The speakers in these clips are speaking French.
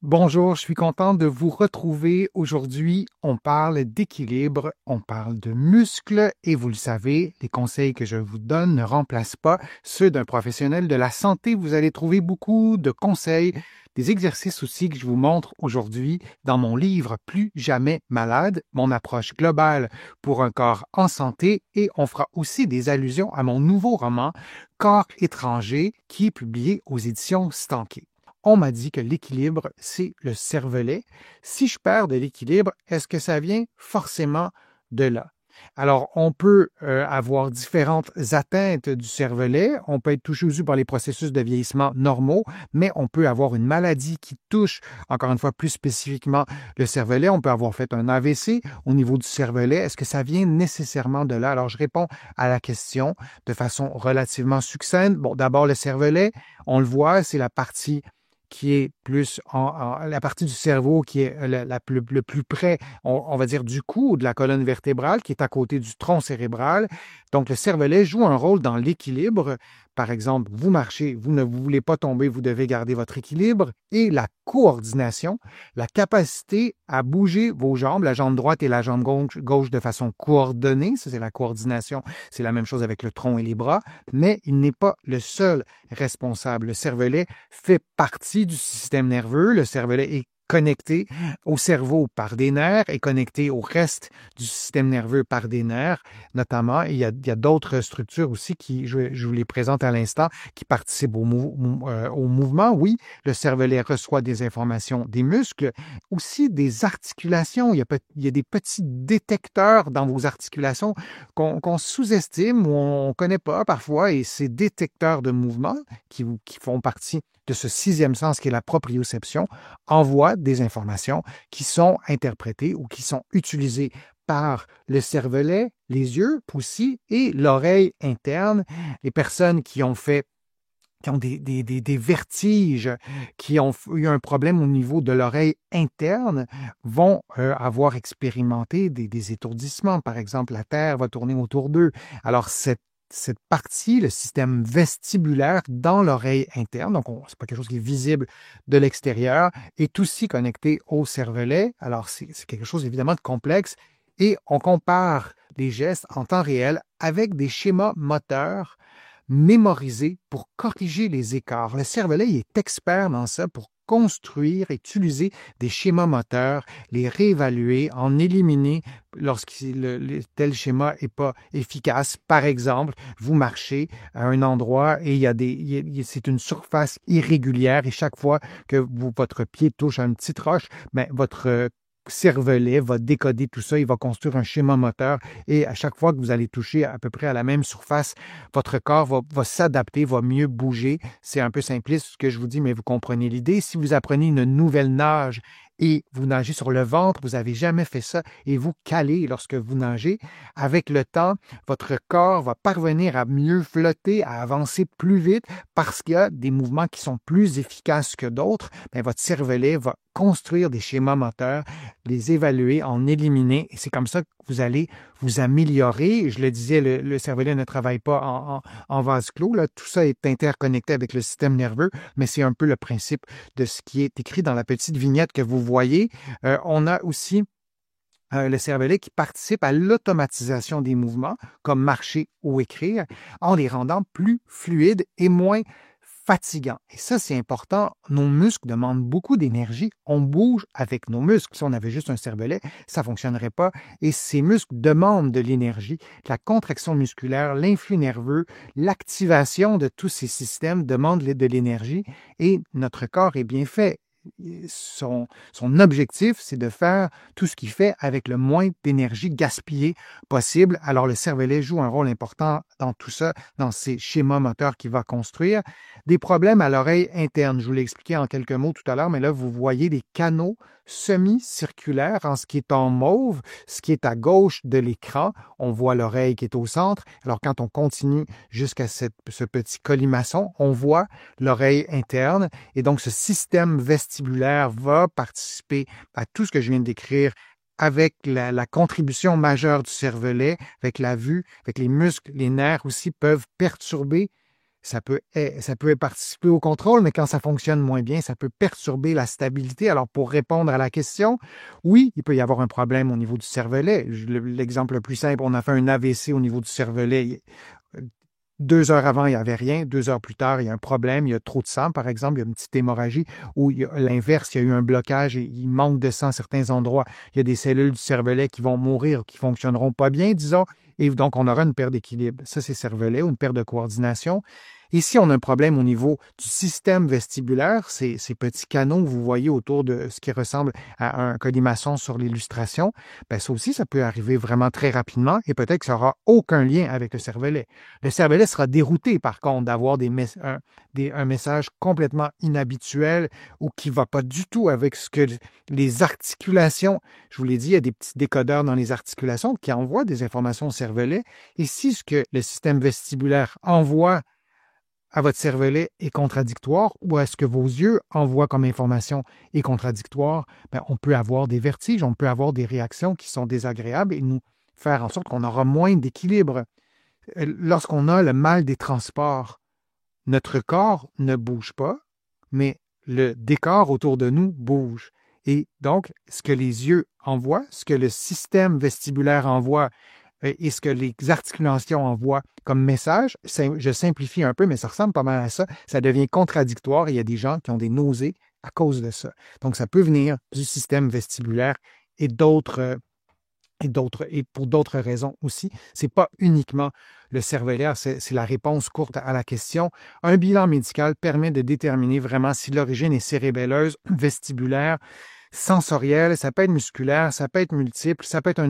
Bonjour, je suis content de vous retrouver. Aujourd'hui, on parle d'équilibre, on parle de muscles et vous le savez, les conseils que je vous donne ne remplacent pas ceux d'un professionnel de la santé. Vous allez trouver beaucoup de conseils, des exercices aussi que je vous montre aujourd'hui dans mon livre Plus jamais malade, mon approche globale pour un corps en santé et on fera aussi des allusions à mon nouveau roman Corps étranger qui est publié aux éditions Stanké. On m'a dit que l'équilibre, c'est le cervelet. Si je perds de l'équilibre, est-ce que ça vient forcément de là? Alors, on peut avoir différentes atteintes du cervelet. On peut être touché aussi par les processus de vieillissement normaux, mais on peut avoir une maladie qui touche, encore une fois, plus spécifiquement le cervelet. On peut avoir fait un AVC au niveau du cervelet. Est-ce que ça vient nécessairement de là? Alors, je réponds à la question de façon relativement succincte. Bon, d'abord, le cervelet, on le voit, c'est la partie qui est plus la partie du cerveau qui est le plus près, on va dire, du cou ou de la colonne vertébrale, qui est à côté du tronc cérébral. Donc, le cervelet joue un rôle dans l'équilibre. Par exemple, vous marchez, vous ne voulez pas tomber, vous devez garder votre équilibre. Et la coordination, la capacité à bouger vos jambes, la jambe droite et la jambe gauche de façon coordonnée. Ça, c'est la coordination. C'est la même chose avec le tronc et les bras. Mais il n'est pas le seul responsable. Le cervelet fait partie du système nerveux. Le cervelet est connecté au cerveau par des nerfs et connecté au reste du système nerveux par des nerfs, notamment. Il y a d'autres structures aussi qui, je vous les présente à l'instant, qui participent au mouvement. Oui, le cervelet reçoit des informations des muscles, aussi des articulations. Il y a des petits détecteurs dans vos articulations qu'on sous-estime ou on ne connaît pas parfois, et ces détecteurs de mouvement qui font partie de ce sixième sens qui est la proprioception, envoient des informations qui sont interprétées ou qui sont utilisées par le cervelet, les yeux aussi et l'oreille interne. Les personnes qui ont des vertiges, qui ont eu un problème au niveau de l'oreille interne, vont avoir expérimenté des étourdissements. Par exemple, la Terre va tourner autour d'eux. Alors, cette partie, le système vestibulaire dans l'oreille interne, donc ce n'est pas quelque chose qui est visible de l'extérieur, est aussi connecté au cervelet. Alors, c'est quelque chose évidemment de complexe et on compare les gestes en temps réel avec des schémas moteurs mémorisés pour corriger les écarts. Le cervelet il est expert dans ça pour construire et utiliser des schémas moteurs, les réévaluer, en éliminer lorsque tel schéma n'est pas efficace. Par exemple, vous marchez à un endroit et c'est une surface irrégulière et chaque fois que votre pied touche à une petite roche, ben, votre cervelet va décoder tout ça, il va construire un schéma moteur et à chaque fois que vous allez toucher à peu près à la même surface, votre corps va s'adapter, va mieux bouger. C'est un peu simpliste ce que je vous dis, mais vous comprenez l'idée. Si vous apprenez une nouvelle nage et vous nagez sur le ventre, vous n'avez jamais fait ça et vous calez lorsque vous nagez, avec le temps, votre corps va parvenir à mieux flotter, à avancer plus vite parce qu'il y a des mouvements qui sont plus efficaces que d'autres. Bien, votre cervelet va construire des schémas moteurs, les évaluer, en éliminer et c'est comme ça que vous allez vous améliorer. Je le disais, le cervelet ne travaille pas en vase clos. Là. Tout ça est interconnecté avec le système nerveux, mais c'est un peu le principe de ce qui est écrit dans la petite vignette que vous voyez. On a aussi le cervelet qui participe à l'automatisation des mouvements, comme marcher ou écrire, en les rendant plus fluides et moins fatigants. Et ça, c'est important. Nos muscles demandent beaucoup d'énergie. On bouge avec nos muscles. Si on avait juste un cervelet, ça ne fonctionnerait pas. Et ces muscles demandent de l'énergie. La contraction musculaire, l'influx nerveux, l'activation de tous ces systèmes demandent de l'énergie. Et notre corps est bien fait. Son objectif, c'est de faire tout ce qu'il fait avec le moins d'énergie gaspillée possible. Alors, le cervelet joue un rôle important dans tout ça, dans ces schémas moteurs qu'il va construire. Des problèmes à l'oreille interne, je vous l'ai expliqué en quelques mots tout à l'heure, mais là, vous voyez des canaux semi-circulaires en ce qui est en mauve, ce qui est à gauche de l'écran. On voit l'oreille qui est au centre. Alors, quand on continue jusqu'à ce petit colimaçon, on voit l'oreille interne. Et donc, ce système vestibulaire va participer à tout ce que je viens de décrire avec la contribution majeure du cervelet, avec la vue, avec les muscles, les nerfs aussi peuvent perturber ça peut participer au contrôle, mais quand ça fonctionne moins bien, ça peut perturber la stabilité. Alors, pour répondre à la question, oui, il peut y avoir un problème au niveau du cervelet. L'exemple le plus simple, on a fait un AVC au niveau du cervelet. 2 heures avant, il n'y avait rien. 2 heures plus tard, il y a un problème. Il y a trop de sang, par exemple. Il y a une petite hémorragie. Ou l'inverse, il y a eu un blocage et il manque de sang à certains endroits. Il y a des cellules du cervelet qui vont mourir, qui ne fonctionneront pas bien, disons. Et donc, on aura une perte d'équilibre. Ça, c'est cervelet ou une perte de coordination. Ici, on a un problème au niveau du système vestibulaire, ces petits canaux que vous voyez autour de ce qui ressemble à un colimaçon sur l'illustration. Ben, ça aussi, ça peut arriver vraiment très rapidement et peut-être que ça n'aura aucun lien avec le cervelet. Le cervelet sera dérouté, par contre, d'avoir un message complètement inhabituel ou qui ne va pas du tout avec ce que les articulations, je vous l'ai dit, il y a des petits décodeurs dans les articulations qui envoient des informations au cervelet. Et si ce que le système vestibulaire envoie à votre cervelet est contradictoire ou est-ce que vos yeux envoient comme information est contradictoire, bien, on peut avoir des vertiges, on peut avoir des réactions qui sont désagréables et nous faire en sorte qu'on aura moins d'équilibre. Lorsqu'on a le mal des transports, notre corps ne bouge pas, mais le décor autour de nous bouge. Et donc, ce que les yeux envoient, ce que le système vestibulaire envoie et ce que les articulations envoient comme message, je simplifie un peu, mais ça ressemble pas mal à ça, ça devient contradictoire et il y a des gens qui ont des nausées à cause de ça. Donc, ça peut venir du système vestibulaire et pour d'autres raisons aussi. C'est pas uniquement le cervellaire, c'est la réponse courte à la question. Un bilan médical permet de déterminer vraiment si l'origine est cérébelleuse, vestibulaire, sensorielle, ça peut être musculaire, ça peut être multiple, ça peut être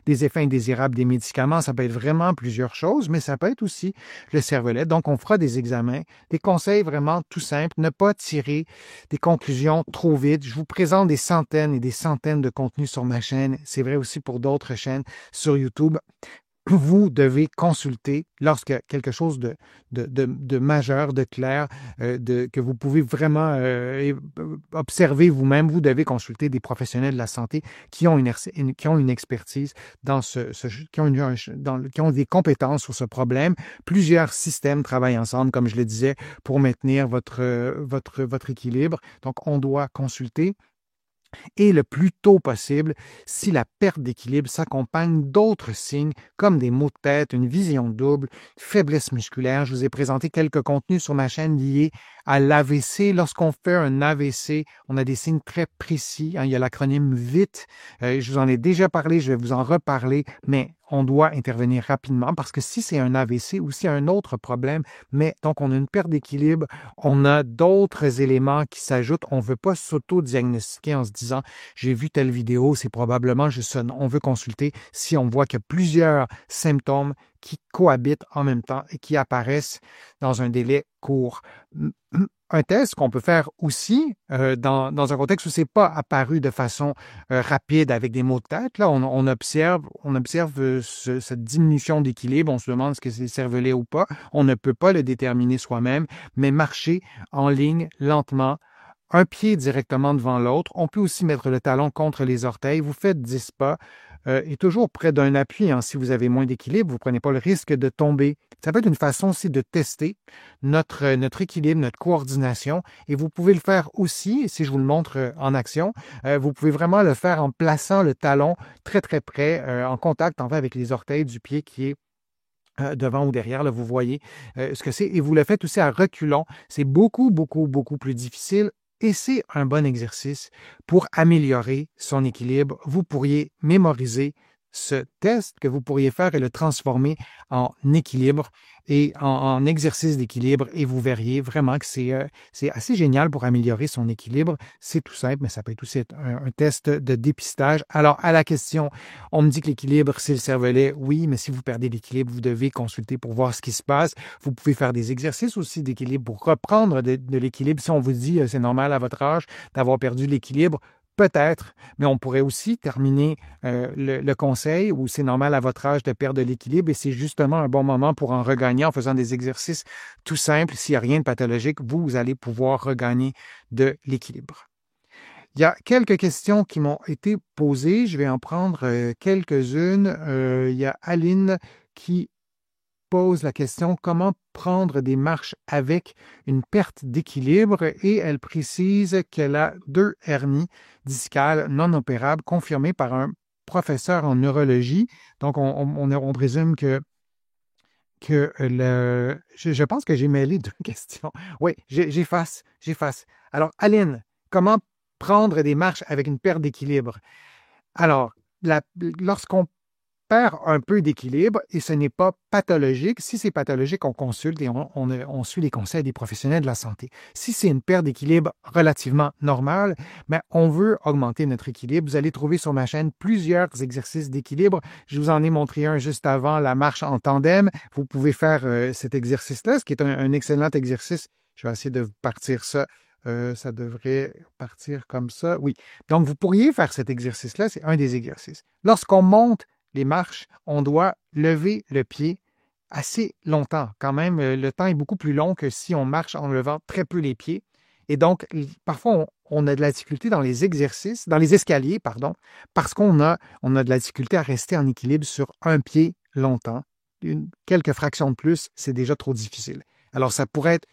des effets indésirables des médicaments, ça peut être vraiment plusieurs choses, mais ça peut être aussi le cervelet. Donc, on fera des examens, des conseils vraiment tout simples, ne pas tirer des conclusions trop vite. Je vous présente des centaines et des centaines de contenus sur ma chaîne. C'est vrai aussi pour d'autres chaînes sur YouTube. Vous devez consulter lorsque quelque chose de majeur, de clair, que vous pouvez vraiment observer vous-même, vous devez consulter des professionnels de la santé qui ont une expertise qui ont des compétences sur ce problème. Plusieurs systèmes travaillent ensemble, comme je le disais, pour maintenir votre équilibre. Donc, on doit consulter. Et le plus tôt possible si la perte d'équilibre s'accompagne d'autres signes comme des maux de tête, une vision double, faiblesse musculaire. Je vous ai présenté quelques contenus sur ma chaîne liés à l'AVC. Lorsqu'on fait un AVC, on a des signes très précis. Il y a l'acronyme VIT. Je vous en ai déjà parlé, je vais vous en reparler, mais on doit intervenir rapidement parce que si c'est un AVC ou si un autre problème, mais donc on a une perte d'équilibre, on a d'autres éléments qui s'ajoutent. On ne veut pas s'auto-diagnostiquer en se disant « j'ai vu telle vidéo, c'est probablement juste ça ». On veut consulter si on voit qu'il y a plusieurs symptômes qui cohabitent en même temps et qui apparaissent dans un délai court. Un test qu'on peut faire aussi dans un contexte où ce n'est pas apparu de façon rapide avec des maux de tête. Là, on observe cette diminution d'équilibre. On se demande ce que c'est cervelet ou pas. On ne peut pas le déterminer soi-même, mais marcher en ligne lentement, un pied directement devant l'autre. On peut aussi mettre le talon contre les orteils. Vous faites 10 pas et toujours près d'un appui. Si vous avez moins d'équilibre, vous ne prenez pas le risque de tomber. Ça peut être une façon aussi de tester notre équilibre, notre coordination. Et vous pouvez le faire aussi, si je vous le montre en action, vous pouvez vraiment le faire en plaçant le talon très, très près, en contact en fait avec les orteils du pied qui est devant ou derrière, là, vous voyez ce que c'est. Et vous le faites aussi à reculons. C'est beaucoup, beaucoup, beaucoup plus difficile. Et c'est un bon exercice pour améliorer son équilibre. Vous pourriez mémoriser ce test que vous pourriez faire et le transformer en équilibre et en exercice d'équilibre et vous verriez vraiment que c'est assez génial pour améliorer son équilibre. C'est tout simple, mais ça peut être aussi un test de dépistage. Alors, à la question, on me dit que l'équilibre, c'est le cervelet. Oui, mais si vous perdez l'équilibre, vous devez consulter pour voir ce qui se passe. Vous pouvez faire des exercices aussi d'équilibre pour reprendre de l'équilibre. Si on vous dit c'est normal à votre âge d'avoir perdu l'équilibre, peut-être, mais on pourrait aussi terminer le conseil où c'est normal à votre âge de perdre de l'équilibre et c'est justement un bon moment pour en regagner en faisant des exercices tout simples. S'il n'y a rien de pathologique, vous allez pouvoir regagner de l'équilibre. Il y a quelques questions qui m'ont été posées. Je vais en prendre quelques-unes. Il y a Aline qui pose la question comment prendre des marches avec une perte d'équilibre et elle précise qu'elle a 2 hernies discales non opérables confirmées par un professeur en neurologie. Donc, on présume que je pense que j'ai mêlé 2 questions. Oui, j'efface. Alors, Aline, comment prendre des marches avec une perte d'équilibre? Alors, lorsqu'on perd un peu d'équilibre et ce n'est pas pathologique, si c'est pathologique, on consulte et on suit les conseils des professionnels de la santé. Si c'est une perte d'équilibre relativement normale, mais on veut augmenter notre équilibre, vous allez trouver sur ma chaîne plusieurs exercices d'équilibre. Je vous en ai montré un juste avant, la marche en tandem. Vous pouvez faire cet exercice-là, ce qui est un excellent exercice. Je vais essayer de partir ça. Ça devrait partir comme ça. Oui. Donc, vous pourriez faire cet exercice-là. C'est un des exercices. Lorsqu'on monte les marches, on doit lever le pied assez longtemps. Quand même, le temps est beaucoup plus long que si on marche en levant très peu les pieds. Et donc, parfois, on a de la difficulté dans les exercices, dans les escaliers, pardon, parce qu'on a de la difficulté à rester en équilibre sur un pied longtemps. Quelques fractions de plus, c'est déjà trop difficile. Alors, ça pourrait être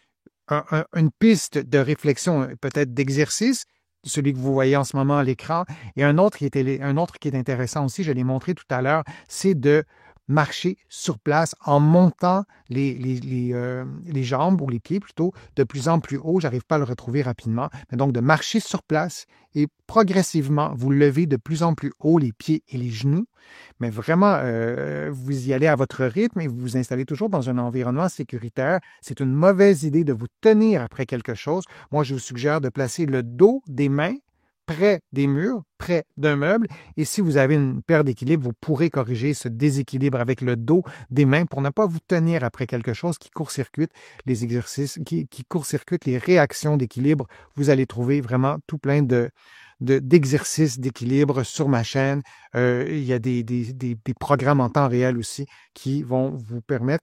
une piste de réflexion, peut-être d'exercice, celui que vous voyez en ce moment à l'écran, et un autre qui est intéressant aussi, je l'ai montré tout à l'heure, c'est de marcher sur place en montant les jambes ou les pieds plutôt de plus en plus haut. J'arrive pas à le retrouver rapidement. Mais donc de marcher sur place et progressivement vous levez de plus en plus haut les pieds et les genoux. Mais vraiment, vous y allez à votre rythme et vous vous installez toujours dans un environnement sécuritaire. C'est une mauvaise idée de vous tenir après quelque chose. Moi, je vous suggère de placer le dos des mains près des murs, près d'un meuble. Et si vous avez une perte d'équilibre, vous pourrez corriger ce déséquilibre avec le dos des mains pour ne pas vous tenir après quelque chose qui court-circuite les exercices, qui court-circuite les réactions d'équilibre. Vous allez trouver vraiment tout plein d'exercices d'équilibre sur ma chaîne. Il y a des programmes en temps réel aussi qui vont vous permettre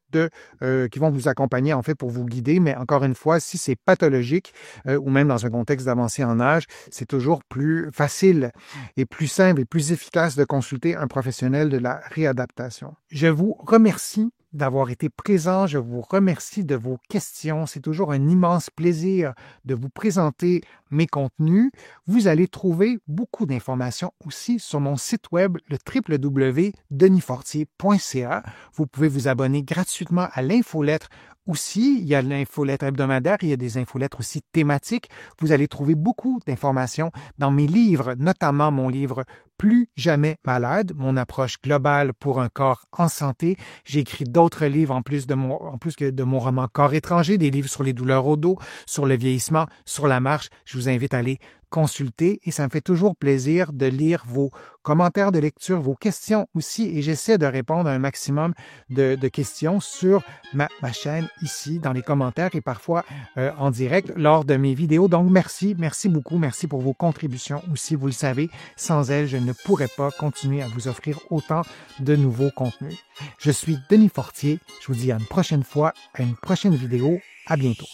qui vont vous accompagner en fait pour vous guider. Mais encore une fois, si c'est pathologique ou même dans un contexte d'avancée en âge, c'est toujours plus facile et plus simple et plus efficace de consulter un professionnel de la réadaptation. Je vous remercie d'avoir été présent. Je vous remercie de vos questions. C'est toujours un immense plaisir de vous présenter mes contenus. Vous allez trouver beaucoup d'informations aussi sur mon site web, le www.denisfortier.ca. Vous pouvez vous abonner gratuitement à l'infolettre aussi. Il y a l'infolettre hebdomadaire, il y a des infolettres aussi thématiques. Vous allez trouver beaucoup d'informations dans mes livres, notamment mon livre Plus jamais malade, mon approche globale pour un corps en santé. J'ai écrit d'autres livres en plus que de mon roman Corps étranger, des livres sur les douleurs au dos, sur le vieillissement, sur la marche. Je vous invite à aller consulter et ça me fait toujours plaisir de lire vos commentaires de lecture, vos questions aussi et j'essaie de répondre à un maximum de questions sur ma chaîne ici dans les commentaires et parfois en direct lors de mes vidéos. Donc merci beaucoup, merci pour vos contributions aussi. Vous le savez, sans elles, je ne pourrais pas continuer à vous offrir autant de nouveaux contenus. Je suis Denis Fortier, je vous dis à une prochaine fois, à une prochaine vidéo. À bientôt.